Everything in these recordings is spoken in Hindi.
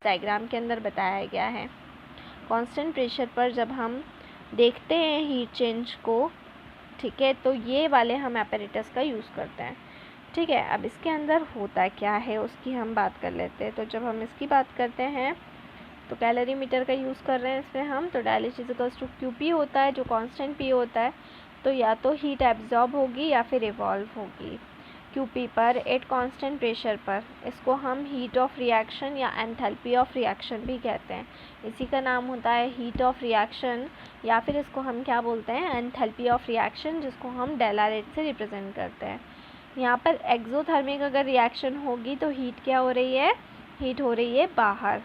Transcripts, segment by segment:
डायग्राम के अंदर बताया गया है। कांस्टेंट प्रेशर पर जब हम देखते हैं हीट चेंज को, ठीक है, तो ये वाले हम एपरेटस का यूज़ करते हैं। ठीक है, अब इसके अंदर होता क्या है उसकी हम बात कर लेते हैं। तो जब हम इसकी बात करते हैं तो कैलोरीमीटर का यूज़ कर रहे हैं इसमें हम, तो डायलिसिस इक्वल्स टू QP होता है जो कांस्टेंट P होता है। तो या तो हीट एब्जॉर्ब होगी या फिर इवॉल्व होगी QP पर एट कांस्टेंट प्रेशर पर। इसको हम हीट ऑफ रिएक्शन या एंथैल्पी ऑफ रिएक्शन भी कहते हैं। इसी का नाम होता है हीट ऑफ रिएक्शन, या फिर इसको हम क्या बोलते हैं, एंथैल्पी ऑफ रिएक्शन, जिसको हम डेल्टा से रिप्रेजेंट करते हैं। यहाँ पर एक्सोथर्मिक अगर रिएक्शन होगी तो हीट क्या हो रही है, हीट हो रही है बाहर,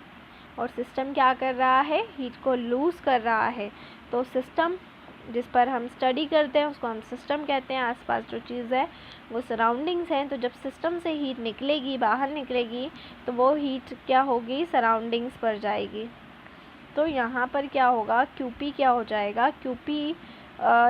और सिस्टम क्या कर रहा है, हीट को लूज़ कर रहा है। तो सिस्टम जिस पर हम स्टडी करते हैं उसको हम सिस्टम कहते हैं। आसपास जो चीज़ है वो सराउंडिंग्स हैं। तो जब सिस्टम से हीट निकलेगी, बाहर निकलेगी, तो वो हीट क्या होगी, सराउंडिंग्स पर जाएगी। तो यहाँ पर क्या होगा, QP क्या हो जाएगा, QP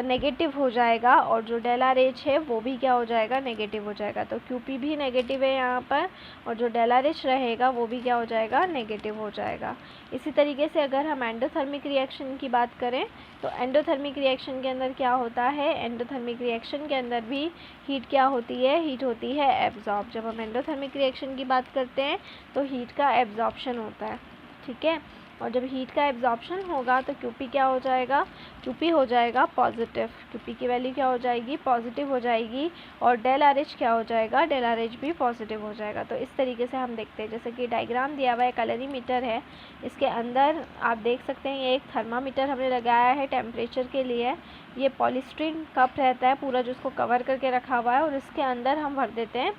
नेगेटिव हो जाएगा, और जो ΔRH है वो भी क्या हो जाएगा, नेगेटिव हो जाएगा। तो QP भी नेगेटिव है यहाँ पर, और जो ΔRH रहेगा वो भी क्या हो जाएगा, नेगेटिव हो जाएगा। इसी तरीके से अगर हम एंडोथर्मिक रिएक्शन की बात करें तो एंडोथर्मिक रिएक्शन के अंदर क्या होता है, एंडोथर्मिक रिएक्शन के अंदर भी हीट क्या होती है, हीट होती है एब्जॉर्ब। जब हम एंडोथर्मिक रिएक्शन की बात करते हैं तो हीट का एब्जॉर्प्शन होता है, ठीक है। और जब हीट का एब्जॉर्प्शन होगा तो QP क्या हो जाएगा, QP हो जाएगा पॉजिटिव। QP की वैल्यू क्या हो जाएगी, पॉजिटिव हो जाएगी, और ΔRH क्या हो जाएगा, ΔRH भी पॉजिटिव हो जाएगा। तो इस तरीके से हम देखते हैं, जैसे कि डायग्राम दिया हुआ है, कैलोरीमीटर है, इसके अंदर आप देख सकते हैं ये एक थर्मामीटर हमने लगाया है टेम्परेचर के लिए। ये पॉलीस्टीरीन कप रहता है पूरा, जिसको कवर करके रखा हुआ है, और इसके अंदर हम भर देते हैं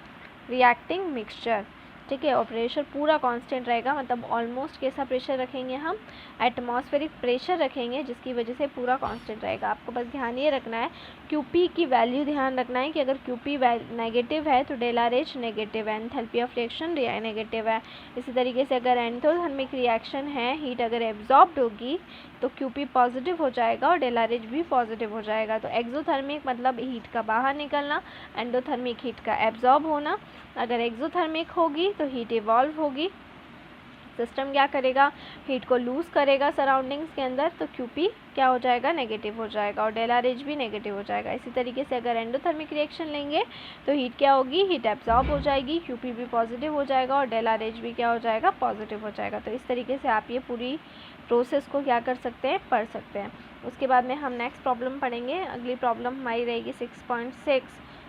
रिएक्टिंग मिक्सचर, ठीक है। और प्रेशर पूरा कांस्टेंट रहेगा, मतलब ऑलमोस्ट कैसा प्रेशर रखेंगे हम, एटमॉस्फेरिक प्रेशर रखेंगे, जिसकी वजह से पूरा कांस्टेंट रहेगा। आपको बस ध्यान ये रखना है, QP की वैल्यू ध्यान रखना है कि अगर QP नेगेटिव है तो ΔRH नेगेटिव है, एंथैल्पी ऑफ रिएक्शन नेगेटिव है। इसी तरीके से अगर एंडोथर्मिक रिएक्शन है, हीट अगर एब्जॉर्ब्ड होगी तो QP पॉजिटिव हो जाएगा और ΔRH भी पॉजिटिव हो जाएगा। तो एक्सोथर्मिक मतलब हीट का बाहर निकलना, एंडोथर्मिक हीट का एब्जॉर्ब होना। अगर एक्सोथर्मिक होगी तो हीट इवॉल्व होगी, सिस्टम क्या करेगा, हीट को लूज़ करेगा सराउंडिंग्स के अंदर, तो QP क्या हो जाएगा, नेगेटिव हो जाएगा, और ΔRH भी नेगेटिव हो जाएगा। इसी तरीके से अगर एंडोथर्मिक रिएक्शन लेंगे तो हीट क्या होगी, हीट एब्जॉर्ब हो जाएगी, QP भी पॉजिटिव हो जाएगा, और ΔRH भी क्या हो जाएगा, पॉजिटिव हो जाएगा। तो इस तरीके से आप ये पूरी प्रोसेस को क्या कर सकते हैं, पढ़ सकते हैं। उसके बाद में हम नेक्स्ट प्रॉब्लम पढ़ेंगे। अगली प्रॉब्लम हमारी रहेगी 6.6,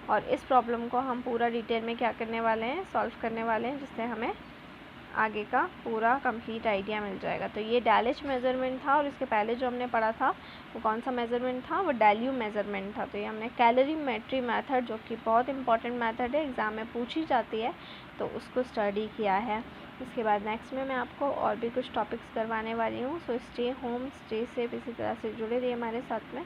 और इस प्रॉब्लम को हम पूरा डिटेल में क्या करने वाले हैं, सॉल्व करने वाले हैं, जिससे हमें आगे का पूरा कंप्लीट आइडिया मिल जाएगा। तो ये डैलिश मेज़रमेंट था, और इसके पहले जो हमने पढ़ा था वो कौन सा मेज़रमेंट था, वो वैल्यू मेज़रमेंट था। तो ये हमने कैलोरीमेट्री मेथड, जो कि बहुत इंपॉर्टेंट मेथड है, एग्ज़ाम में पूछी जाती है, तो उसको स्टडी किया है। इसके बाद नेक्स्ट में मैं आपको और भी कुछ टॉपिक्स करवाने वाली हूँ। So stay home, stay safe, इसी तरह से जुड़े रहिए हमारे साथ में,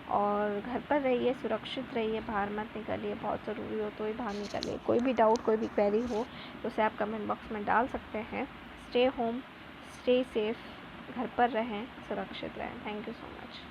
और घर पर रहिए, सुरक्षित रहिए, बाहर मत निकलिए, बहुत ज़रूरी हो तो ही बाहर निकलिए। कोई भी डाउट, कोई भी क्वेरी हो तो उसे आप कमेंट बॉक्स में डाल सकते हैं। स्टे होम, स्टे सेफ, घर पर रहें, सुरक्षित रहें। Thank you so much.